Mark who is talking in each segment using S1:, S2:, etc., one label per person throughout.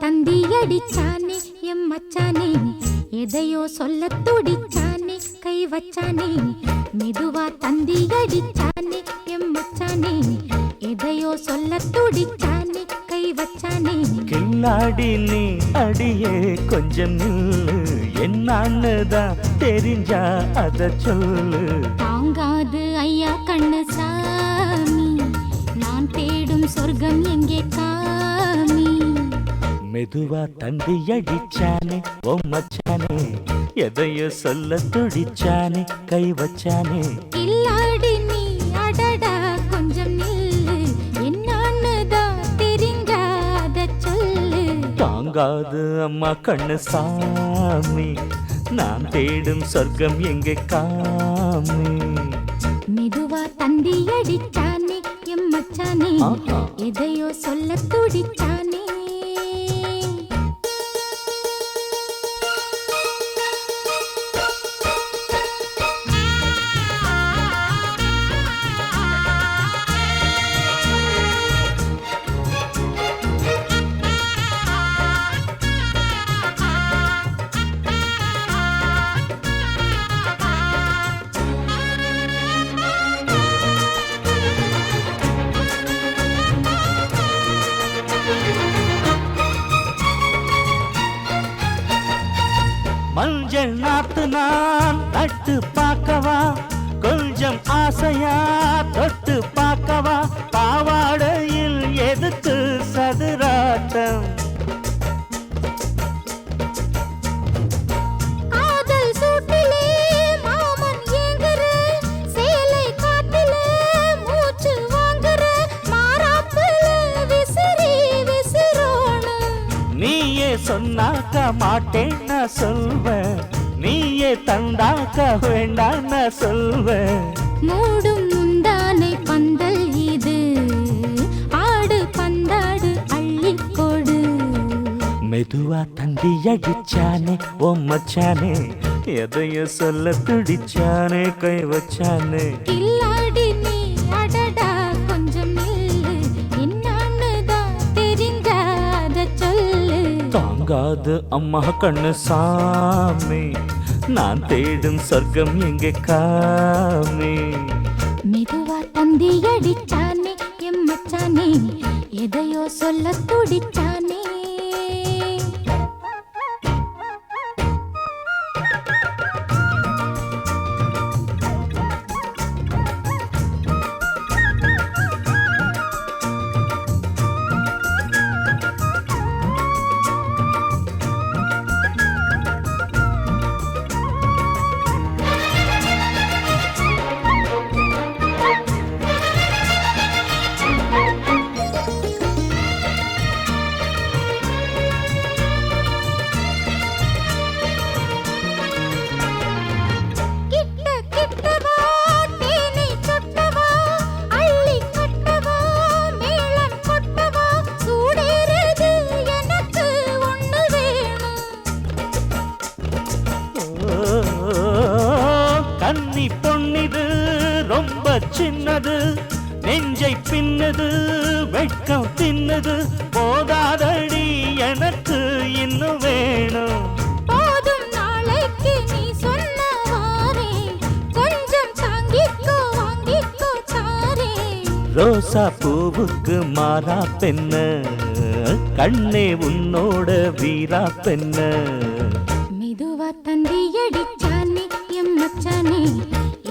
S1: தந்தி அடிச்சானே M மச்சானே, எதையோ சொல்ல துடிச்சானே கை வச்சானே. மெதுவா தந்தி அடிச்சானே எம் மச்சானே, எதையோ சொல்ல துடிச்சானே கை வச்சானே.
S2: கில்லாடி நீ அடியே கொஞ்சம் நில்லு, என்னான்னுதான் தெரிஞ்சா அத சொல்லு.
S1: தாங்காது ஐயா கண்ணு சாமி, நான் தேடும் சொர்க்கம் எங்கே காமி.
S2: மெதுவா தந்தி அடிச்சானே ஓ மச்சானே, எதையோ சொல்ல துடிச்சானே கை வச்சானே.
S1: கில்லாடி நீ அடடா கொஞ்சம் நில்லு, என்னான்னுதான் தெரிஞ்சாத சொல்லு.
S2: தாங்காது அம்மா கண்ணு சாமி, நான் தேடும் சொர்க்கம் எங்கே காமி.
S1: மெதுவா தந்தி அடிச்சானே எம் மச்சானே, எதையோ சொல்ல துடிச்சானே.
S2: மஞ்சள் நாத்து நான் நட்டு பார்க்கவா, கொஞ்சம் ஆசையா தொட்டு பார்க்கவா. பாவாடையில் எதுக்கு சதுராட்டம்,
S1: காதல் சூட்டிலே மாமன் ஏங்குற, சேலை காட்டில மூச்சு வாங்குற, மாறாப்புல விசிறி விசிறோணும்.
S2: நீயே சொன்னாக்க மாட்டேன் நான் சொல்வேன், நீயே தந்தாக்க வேண்டாம் நான் சொல்வேன்.
S1: மூடும் முந்தானை பந்தல் இது, ஆடு பந்தாடு அள்ளிக்கொடு.
S2: மெதுவா தந்தி அடிச்சானே ஓ மச்சானே, எதையோ சொல்ல துடிச்சானே கை வச்சானே.
S1: கில்லாடி நீ அடடா கொஞ்சம் நில்லு, என்னான்னுதான் தெரிஞ்சாத சொல்லு.
S2: தாங்காது அம்மா கண்ணு சாமி, நான் தேடும் சொர்க்கம் எங்கே காமி.
S1: மெதுவா தந்தி அடிச்சானே எம் மச்சானே, எதையோ சொல்ல துடிச்சானே.
S2: கன்னி பொன்னிது ரொம்ப சின்னது, நெஞ்சை பின்னது வெட்கம் தின்னது. போதாதடி எனக்கு இன்னும் வேணும்.
S1: போதும் நாளைக்கு நீ சொன்னவாரே, கொஞ்சம் தாங்கிக்கோ வாங்கிக்கோ தாரே.
S2: ரோசா பூவுக்கு மாறா பெண்ண, கண்ணே உன்னோட வீரா பெண்ண.
S1: மெதுவா தந்தி அடிச்சானே எம் மச்சானே,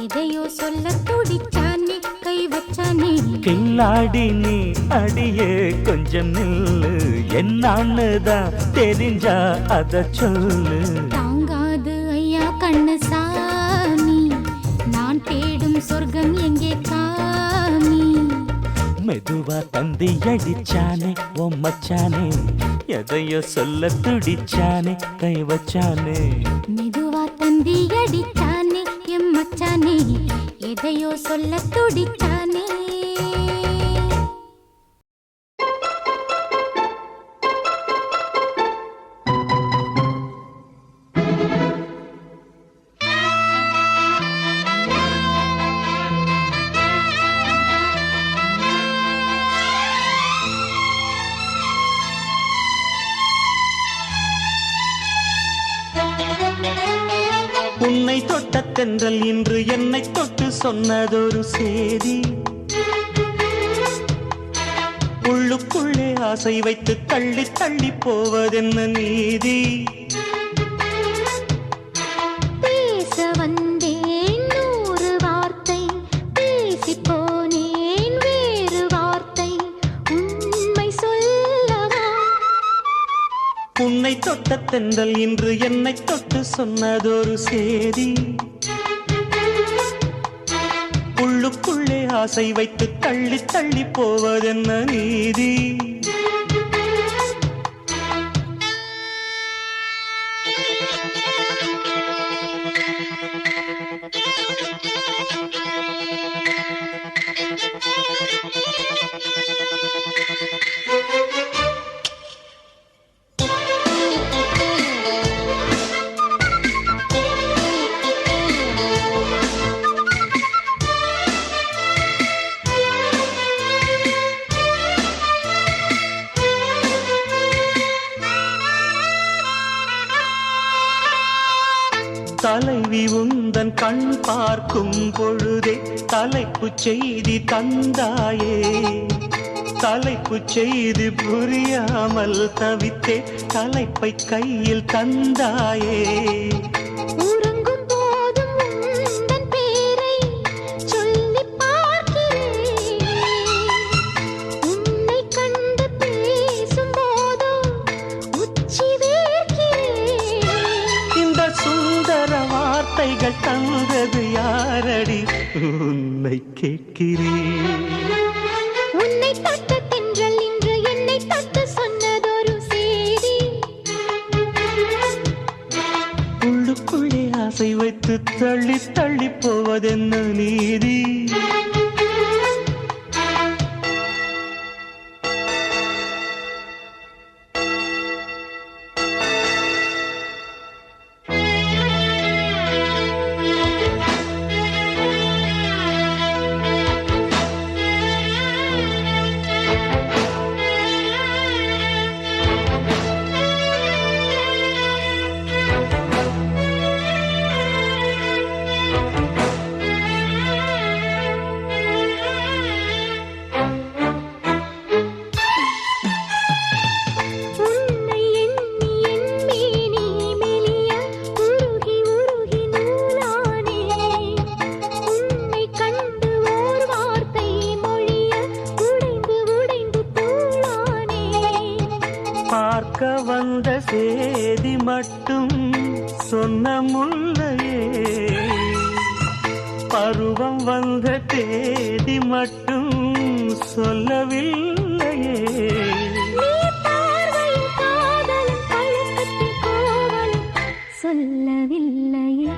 S1: எதையோ சொல்ல துடிச்சானே கை வச்சானே.
S2: கில்லாடி நீ அடியே கொஞ்சம் நில்லு, என்னான்னுதான் தெரிஞ்சா அத சொல்லு.
S1: தாங்காது ஐயா கண்ணு சாமி, நான் தேடும் சொர்க்கம் எங்கே காமி.
S2: மெதுவா தந்தி அடிச்சானே ஓ மச்சானே, எதையோ சொல்ல துடிச்சானே கை வச்சானே.
S1: மெதுவா தந்தி அடிச்சானே எம் மச்சானே, எதையோ சொல்ல துடிச்சானே.
S2: உன்னை தொட்ட தென்றல் இன்று என்னை தொட்டு சொன்னதொரு சேதி. உள்ளுக்குள்ளே ஆசை வைத்து தள்ளி தள்ளி போவதென்ன நீதி.
S1: பேச வந்தேன் 100 வார்த்தை, பேசி போனேன் வேறு வார்த்தை, உண்மை சொல்லவா?
S2: உன்னை தொட்ட தென்றல் இன்று என்னை தொட்டு சொன்னதொரு சேதி. உள்ளுக்குள்ளே ஆசை வைத்து தள்ளி தள்ளி போவதென்ன நீதி. தலைவி உந்தன் கண் பார்க்கும் பொழுதே தலைப்புச் செய்தி தந்தாயே. தலைப்புச் செய்தி புரியாமல் தவித்தே தலைப்பை கையில் தந்தாயே.
S1: உறங்கும் போதும் உந்தன் பேரை சொல்லி பார்க்கிறேன், உன்னை கண்டு பேசும் போதோ உச்சி வேர்க்கிறேன்.
S2: இந்த சுந்தர வார்த்தைகள் தந்தது யாரடி உன்னை கேட்கிறேன்.
S1: உன்னை தொட்ட தென்றல் இன்று என்னை தொட்டு சொன்னதொரு சேதி.
S2: உள்ளுக்குள்ளே ஆசை வைத்து தள்ளி தள்ளி போவதென்ன நீதி.
S1: உன்னை எண்ணி எண்ணி நீ மெலிய உருகி உருகி நூலானேன். உன்னை கண்டு ஓர் வார்த்தை மொழிய உடைந்து உடைந்து தூளானேன்.
S2: பார்க்க வந்த சேதி மட்டும் சொன்ன முல்லையே. பருவம் வந்த தேதி மட்டும் சொல்லவில்லையே.
S1: நீ பார்வையின் காதலும் பழக்கத்தின் கோவலும் சொல்லவில்லையே.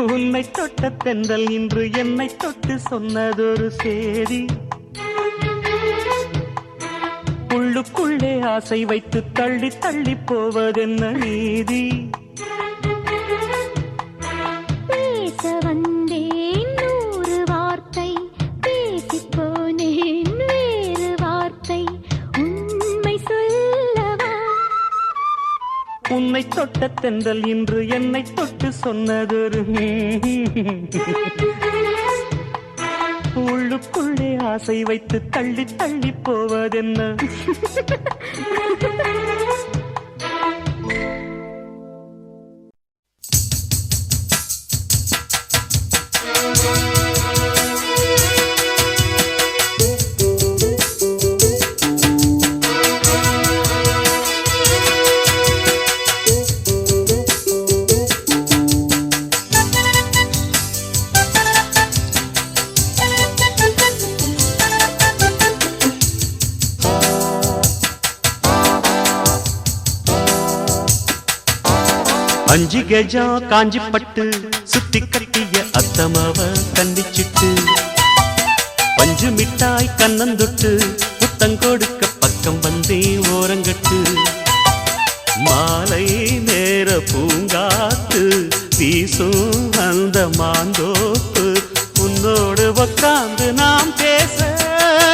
S2: உன்னை தொட்ட தென்றல் இன்று என்னை தொட்டு சொன்னதொரு சேதி. உள்ளுக்குள்ளே ஆசை வைத்து தள்ளி தள்ளி போவதென்ன நீதி.
S1: பேச வந்தேன் 100 வார்த்தை, பேசி போனேன் வேறு வார்த்தை, உண்மை சொல்லவா?
S2: உன்னை தொட்ட தென்றல் இன்று என்னை தொட்டு சொன்னதொரு உள்ளுக்குள்ளே ஆசை வைத்து தள்ளி தள்ளி போவதென்ன. அஞ்சு கஜம் காஞ்சி பட்டு சுத்தி கட்டிய அத்தமாவ கண்டிச்சிட்டு பஞ்சு மிட்டாய் கண்ணந்தொட்டு புத்தங்கொடுக்க பக்கம் வந்தே ஓரங்கட்டு. மாலை நேர பூங்காத்து வீசும் அந்த மாந்தோப்பு உன்னோடு உக்காந்து நாம் பேச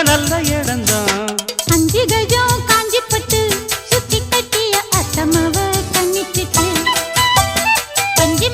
S2: நல்ல இடம்தான்.
S1: அஞ்சு கஜம் காஞ்சி பட்டு சுத்தி கட்டிய அத்தமாவ கண்ணிச்சிட்டு பஞ்சு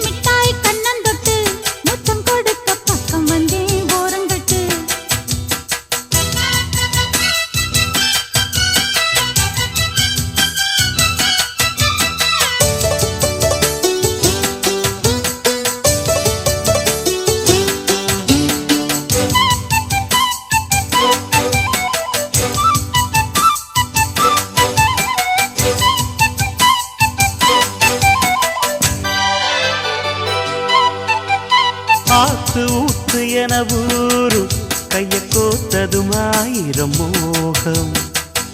S2: என ஊரும் கைய கோத்ததும் ஆயிரம் மோகம்.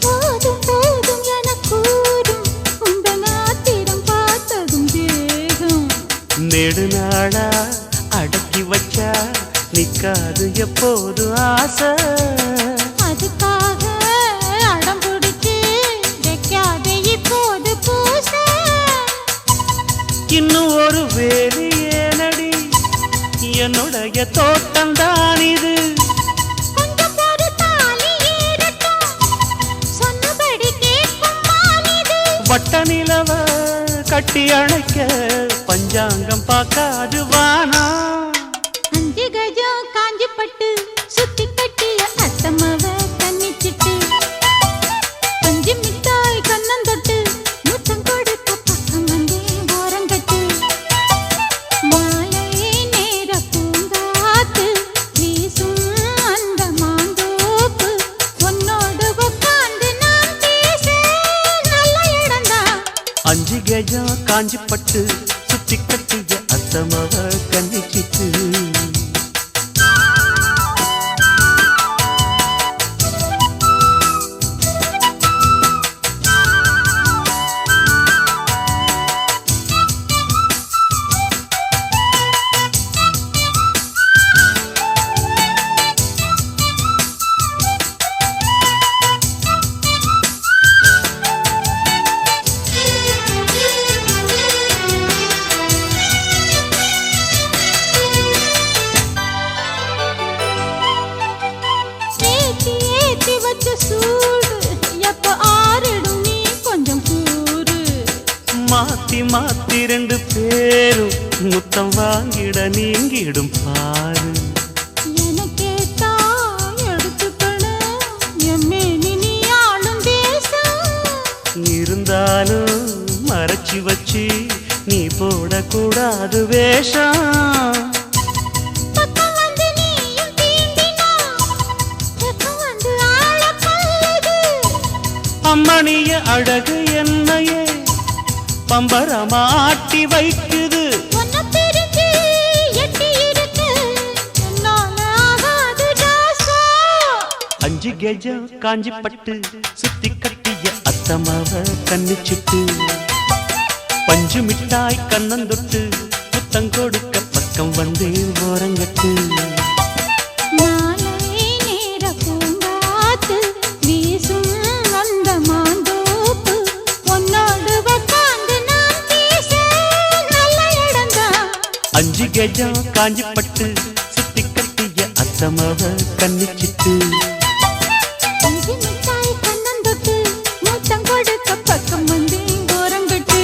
S1: போதும் போதும் என கூறும் உந்த நாத்திரம் பார்த்ததும் தேகம்.
S2: நெடுநாளா அடக்கி வச்சா நிக்காது எப்போது ஆசை.
S1: அதுக்காக அடம் பிடிச்சு வைக்காதே இப்போது பூச.
S2: இன்னும் ஒரு வேலி ஏனடி என்னுடைய தோட்டம்தான் இது.
S1: கொஞ்சம் பொறுத்தாலி ஏறட்டும் சொன்னபடி கேட்கும் மானிது.
S2: வட்ட நிலவ கட்டி அணைக்க பஞ்சாங்கம் பார்க்காது வானா.
S1: 5 கஜம் காஞ்சி பட்டு சுத்தி கட்டிய அத்தம்மாவ கண்ணிச்சிட்டு. பஞ்சு மிட்டாய் கண்ணந்தொட்டு முத்தம் கொடுக்க பக்கம் வந்தே ஓரங்கட்டு. மாலை நேர பூங்காத்து வீசும் அந்த மாந்தோப்பு. உன்னோடு உட்கார்ந்து நான் பேச நல்ல இடம்தான்.
S2: 5 கஜம் காஞ்சி பட்டு சுத்தி கட்டிய அத்தமவ கண்ணிச்சிட்டு.
S1: ஏத்தி ஏத்தி வச்ச சூடு எப்ப ஆறிடும் நீ கொஞ்சம் கூறு.
S2: மாத்தி மாத்தி 2 பேரும் முத்தம் வாங்கிட நீங்கிடும் பாரு.
S1: எனக்கேத்தா எடுத்துக்கணும் எம்மேனி நீ ஆளும் தேசம்.
S2: இருந்தாலும் மறைச்சி வச்சு நீ போடக்கூடாது வேஷம்.
S1: பக்கம் வந்து நீயும் தீண்டினா பக்கம் வந்து ஆள கொல்லுது.
S2: அம்மணிய அழகு என்னையே பம்பரமாட்டி வைக்குது.
S1: உன்னை பிரிஞ்சு எட்டி இருக்கு என்னால ஆகாது ராசா.
S2: 5 கஜம் காஞ்சி பட்டு சுத்தி கட்டிய அத்தமாவ கண்ணிச்சிட்டு. பஞ்சு மிட்டாய் கண்ணந்தொட்டு முத்தம் கொடுக்க பக்கம் வந்தே ஓரங்கட்டு.
S1: மாலை நேர பூங்காத்து வீசும் அந்த மாந்தோப்பு. உன்னோடு உட்கார்ந்து நான் பேச நல்ல இடம்தான்.
S2: 5 கஜம் காஞ்சி பட்டு சுத்தி கட்டிய அத்தமாவ கண்ணிச்சிட்டு.
S1: பஞ்சு மிட்டாய் கண்ணந்தொட்டு முத்தம் கொடுக்க பக்கம் வந்து ஓரங்கட்டு.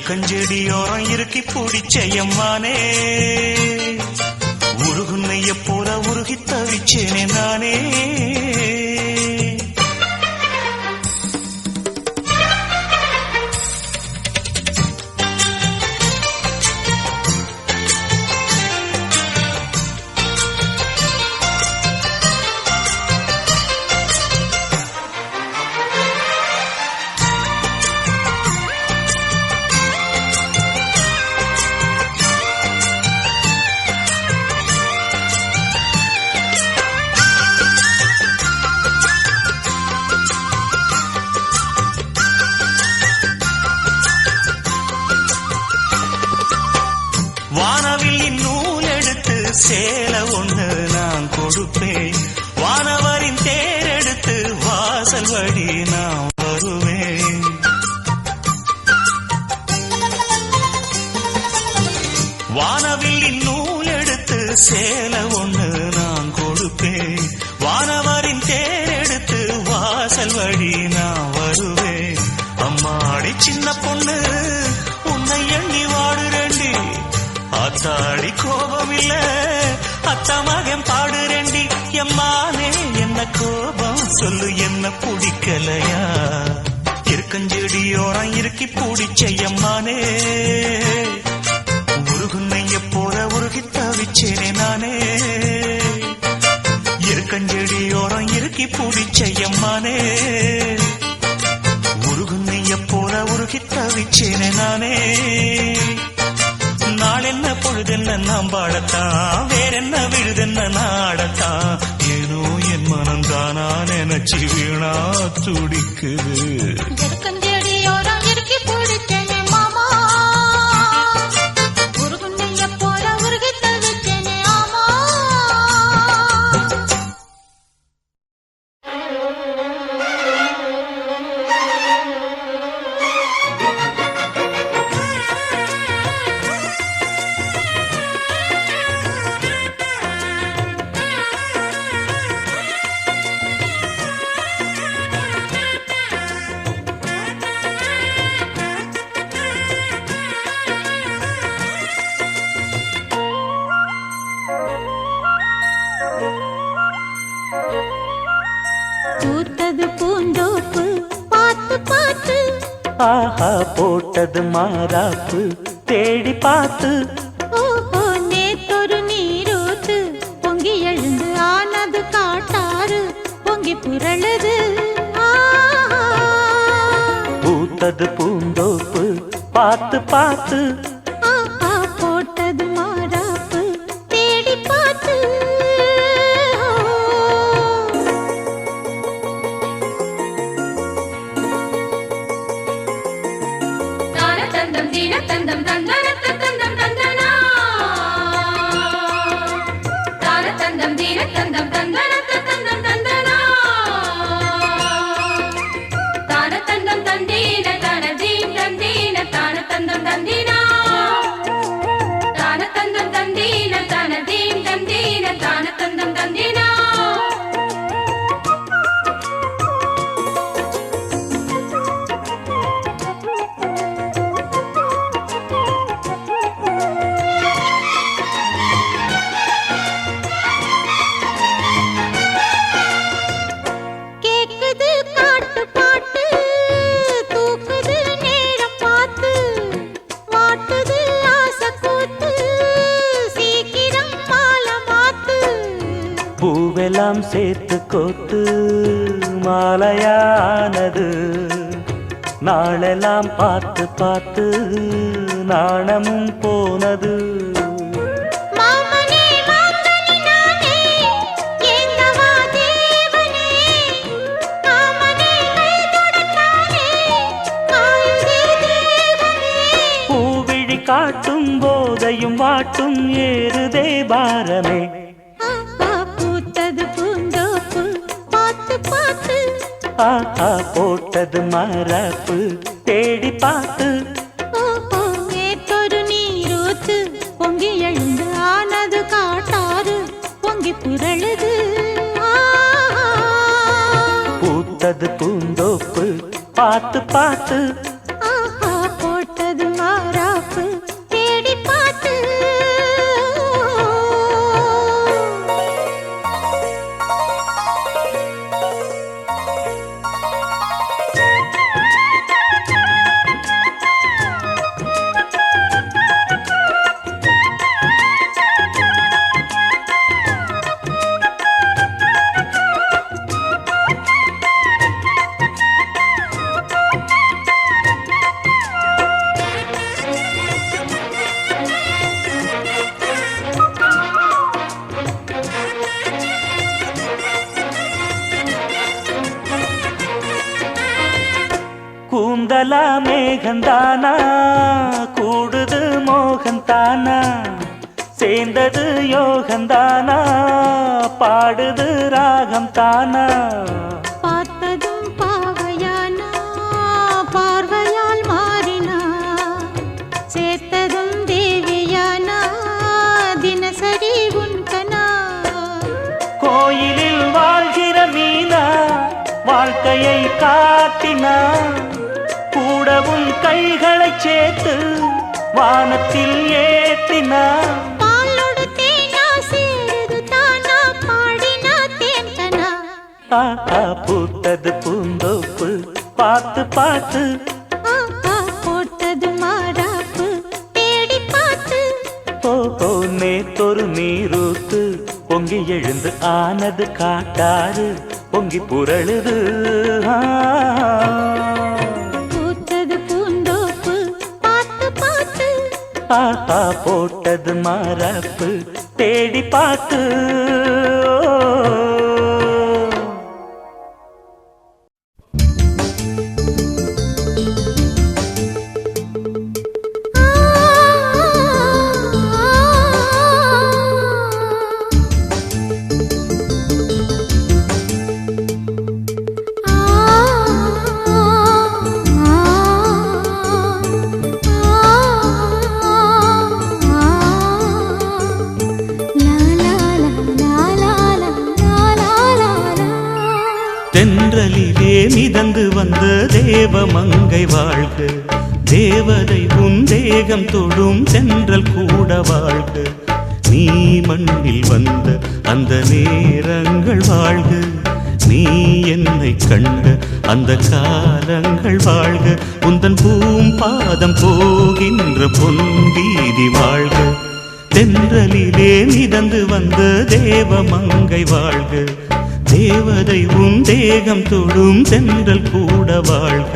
S2: இருக்கஞ்செடியோரம் இறுக்கி பிடிச்சையம்மானே உருகுன்னைய போல உருகி தவிச்சேனே நானே வானவில் நூல் எடுத்து சேல ஒண்ணு நான் கொடுப்பேன் வானவரின் தேரெடுத்து வாசல் வழி நான் வருவேன் வானவில் நூல் எடுத்து சேல ஒண்ணு நான் கொடுப்பேன் வானவரின் தேரெடுத்து வாசல் வழி நான் வருவேன் அம்மாடி சின்ன பொண்ணு உன்னை எண்ணி வாடுறேண்டி அத்தாடி கோபம் இல்ல அத்தா மகன் பாடுறேண்டி எம்மானே என்ன கோபம் சொல்லு என்ன பிடிக்கலையா இருக்கஞ்செடியோரம் இறுக்கி பிடிச்சையம்மானே உருகுன்னைய போல உருகி தவிச்சேனே நானே இருக்கஞ்செடியோரம் இறுக்கி பிடிச்சையம்மானே உருகுன்னைய போல உருகி தவிச்சேனே நானே நாளென்ன பொழுதென்ன நாம் வாழத்தான் வேறென்ன விழுதென்ன நாடத்தான் ஏனோ என் மனம் தானா நினைச்சு வீணா துடிக்குது
S1: இருக்கஞ்செடியோரம் இறுக்கி பிடிச்சேனே மாமா உருகுன்னைய போல உருகி தவிச்சேனே ஆமா பூத்தது பூந்தோப்பு பார்த்து பார்த்து
S2: ஆஹா போட்டது மாறாப்பு தேடி பார்த்து
S1: ஓஹோ நேத்தொரு நீரூத்து பொங்கி எழுந்து ஆனது காட்டாறு பொங்கி புரளுது
S2: பூத்தது பூந்தோப்பு பார்த்து பார்த்து
S1: ஆஹா போட்டது மாறாப்பு தேடி பார்த்து
S3: தந்தம் தீன தந்தம் தந்தன தந்தம் தந்தனா தான தந்தம் தீன தந்தம் தந்தன தந்தம் தந்தனா தான தந்தம் தந்தீன தான தீம் தந்தீன தான தந்தம் தந்தீனா தான தந்தம் தந்தீன தான தீம் தந்தீன தான தந்தம் தந்தீனா
S1: கேக்குது காட்டு பாட்டு தூக்குது நேரம் பார்த்து வாட்டுது ஆசை கூத்து சீக்கிரம் மாலை மாத்து
S2: பூவெல்லாம் சேர்த்து கோத்து மாலையானது நாளெல்லாம் பார்த்து பார்த்து நாணமும் போனது
S1: மாமனே மாங்கனி நானே ஏங்கவா தேவனே மாமனே கைதொடத்தானே காயுதே தேவனே
S2: பூவிழி காட்டும் போதையும் வாட்டும் ஏறுதே பாரமே
S1: ஆஹா பூத்தது பூந்தோப்பு பார்த்து பார்த்து
S2: ஆஹா போட்டது மரப்பு தேடி பார்த்து
S1: ஓஹோ நேத்தொரு நீரூத்து பொங்கி எழுந்து ஆனது காட்டாறு பொங்கி புரளுது
S2: பூத்தது பூந்தோப்பு பார்த்து பார்த்து
S1: ஆஹா போட்டது மா
S2: கூந்தலா மேகந்தானா கூடுது மோகந்தானா சேர்ந்தது யோகந்தானா பாடுது ராகம் தானா
S1: பார்த்ததும் பாவையானா பார்வையால் மாறினா சேர்த்ததும் தேவியானா தினசரி உன்கனா
S2: கோயிலில் வாழ்கிற மீனா வாழ்க்கையை காட்டினா கூடவும் கைகளை சேர்த்து வானத்தில் ஏத்தினா
S1: பாலோடு தேனா சேருது தானா பாடினா தேன்கனா
S2: பூத்தது பூந்தோப்பு பார்த்து பார்த்து
S1: போட்டது மாறாப்பு தேடி பார்த்து
S2: ஓ நேத்தொரு நீரூத்து பொங்கி எழுந்து ஆனது காட்டாறு பொங்கி புரளுது
S1: பூத்தது பூந்தோப்பு பார்த்து பார்த்து
S2: போட்டது மாறாப்பு தேடி பார்த்து தென்றலிலே மிதந்து வந்த தேவமங்கை வாழ்க தேவதை உன் தேகம் தொடும் சென்றல் கூட வாழ்க நீ மண்ணில் வந்த அந்த நேரங்கள் வாழ்க நீ என்னை கண்ட அந்த காலங்கள் வாழ்க உந்தன் பூம்பாதம் போகின்ற பொன் வீதி வாழ்க தென்றலிலே மிதந்து வந்த தேவமங்கை வாழ்க தேவதை உன் தேகம் தொடும் சென்றல் கூட வாழ்க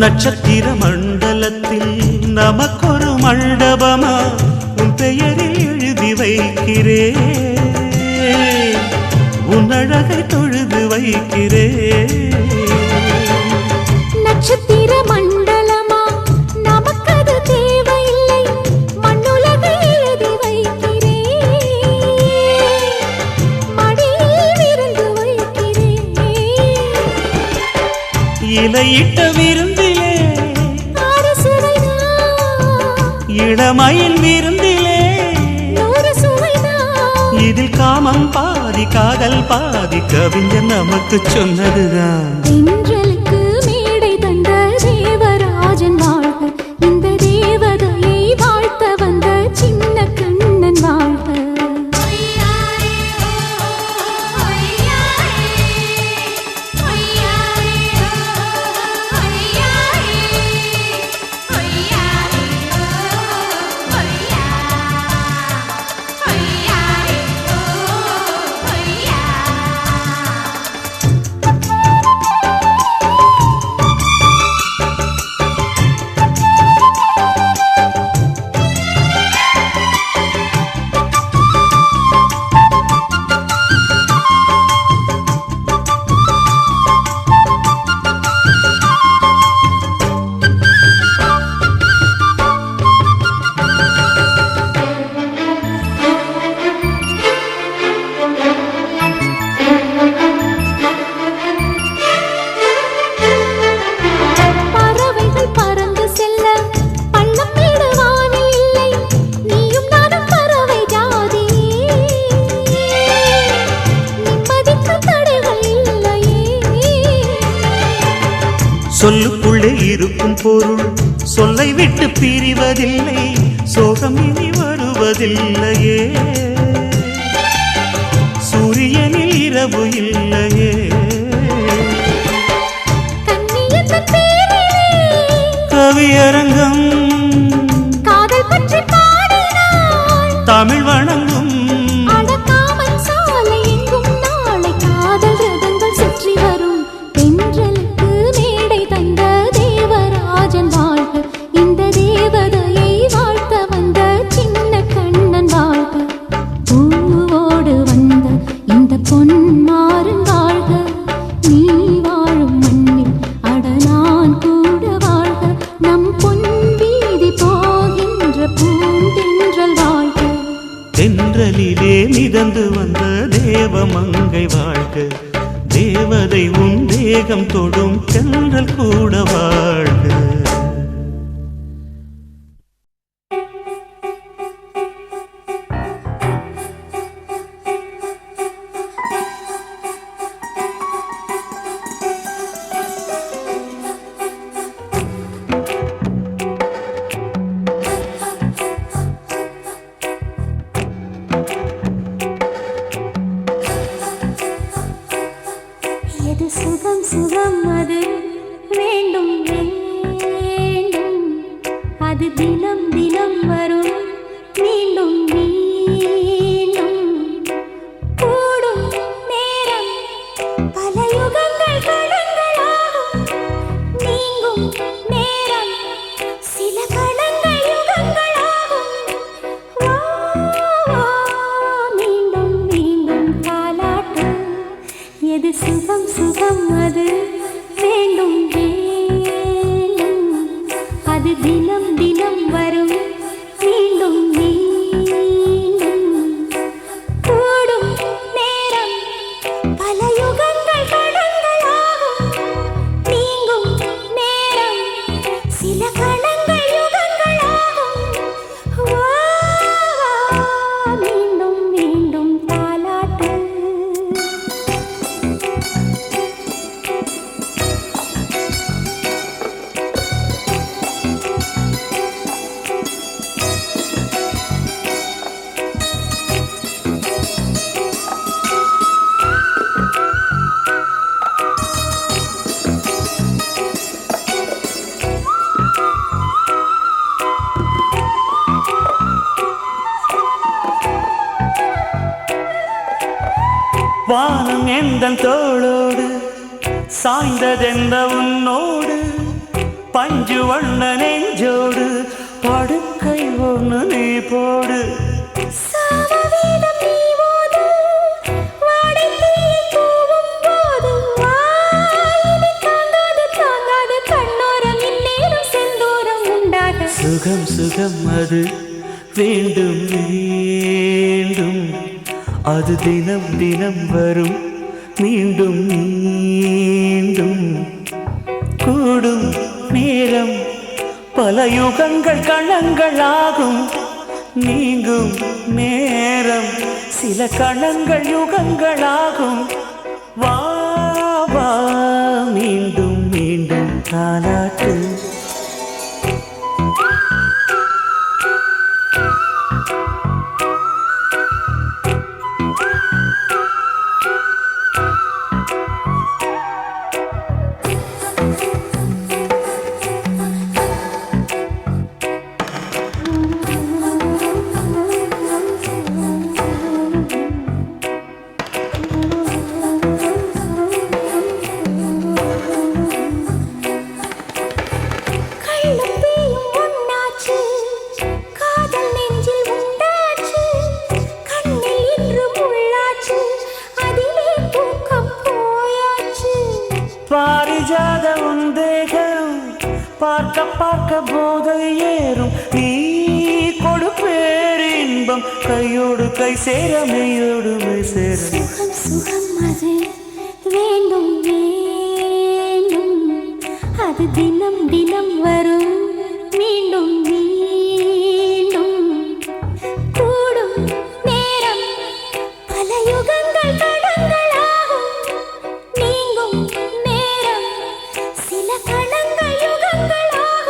S2: நட்சத்திர மண்டலத்தில் நமக்கொரு மண்டபமா உன் பெயரில் எழுதி வைக்கிறேன் உன் அழகை தொழுது வைக்கிறேன்
S1: நட்சத்திர மண்டலமா நமக்கது தேவையில்லை மண்ணுலகை எழுதி வைக்கிறேன் மடியில் விருந்து வைக்கிறேன்
S2: இலையிட்ட விருந்திலே இளமையில் விருந்திலே இதில் காமம் பாதி காதல் பாதி கவிஞர் நமக்கு சொன்னதுதான்
S1: தென்றலுக்கு மேடை தந்த தேவராஜன் வாழ்க இந்த தேவதையை வாழ்த்த வந்த சின்ன கண்ணன் வாழ்க
S2: பொருள் சொல்லை விட்டு பிரிவதில்லை, சோகம் இனி வருவதில்லையே, சூரியனில் இரவு இல்லையே. கவியரங்கம்
S1: காதல் பற்றி பாடினாள்,
S2: தமிழ் வணங்கும்
S1: அடக்காமல் சாலை எங்கும் நாளை காதல் ரதங்கள் சுற்றி வரும். தென்றலுக்கு மேடை தந்த தேவராஜன் வாழ்க, இந்த தேவதையை வாழ்த்த வந்த சின்ன கண்ணன் வாழ்க. பூவோடு வந்த இந்த பொன்மாறன் வாழ்க, நீ வாழும் மண்ணில் அட நான் கூட வாழ்க. நம் பொன் வீதி போகின்ற பூந்தென்றல் வாழ்க.
S2: தென்றலிலே மிதந்து வந்த தேவமங்கை வாழ்க, தேவதை உன் தேகம் தொடும் தென்றல் கூட வாழ்க.
S1: எது சுகம் சுகம் அது வேண்டும் வேண்டும், அது தினம் தினம் வரும் மீண்டும் மீண்டும். கூடும் நேரம் பல யுகங்கள் கடங்களாகும், நீங்கும் நேரம் சில கடங்கள் யுகங்களாகும். வா, வா, மீண்டும் மீண்டும் தாலாட்டு. எது சுகம் சுகம் அது வேண்டும் வேண்டும், அது தினம் தினம் வரும் மீண்டும் மீண்டும். கூடும் நேரம் பல யுகங்கள் கடங்களாகும், நீங்கும் நேரம் சில கணங்கள் யுகங்களாகும். வா, வா, மீண்டும் மீண்டும் தாலாட்டு.
S2: வானம் எந்தன் தோளோடு சாய்ந்ததெந்த உன்னோடு, பஞ்சு வண்ண நெஞ்சோடு படுக்கை ஒன்று நீ போடு.
S1: சாமவேதம் நீ ஓது, வாடைத்தீயை தூவும் போது, வாயிலை தாங்காது தாங்காது கண்ணோரம் இந்நேரம் செந்தூரம் உண்டாக.
S2: சுகம் சுகம் அது வேண்டும் வேண்டும், அது தினம் தினம் வரும் மீண்டும் மீண்டும். கூடும் நேரம் பல யுகங்கள் கணங்களாகும், நீங்கும் நேரம் சில கணங்கள் யுகங்களாகும். வா, வா, மீண்டும் மீண்டும் தாலாட்டு. பாரிஜாத உன் தேகம் பார்க்க பார்க்க போதை ஏறும், நீ கொடுப்பேரின்பம் கையோடு கை சேர மெய்யோடு மெய் சேர.
S1: சுகம் சுகம் அது வேண்டும் வேண்டும், அது தினம் தினம் வரும் மீண்டும் மீண்டும். கூடும் நேரம் பல யுகங்கள் கடங்களாகும், நீங்கும் நேரம் சில கணங்கள் யுகங்களாகும்.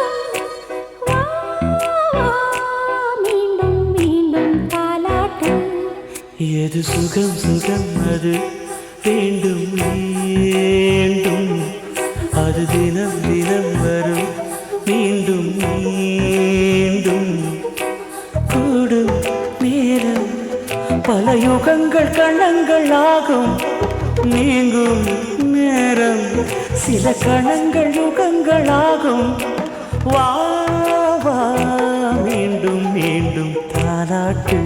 S2: எது சுகம் சுகம் அது வேண்டும் வேண்டும், அது தினம் தினம் வரும் மீண்டும் மீண்டும். கூடும் நேரம் பல யுகங்கள் கணங்கள் ஆகும், நீங்கும் நேரம் சில கணங்கள் யுகங்கள் ஆகும். வா வா மீண்டும் மீண்டும் தாலாட்டு.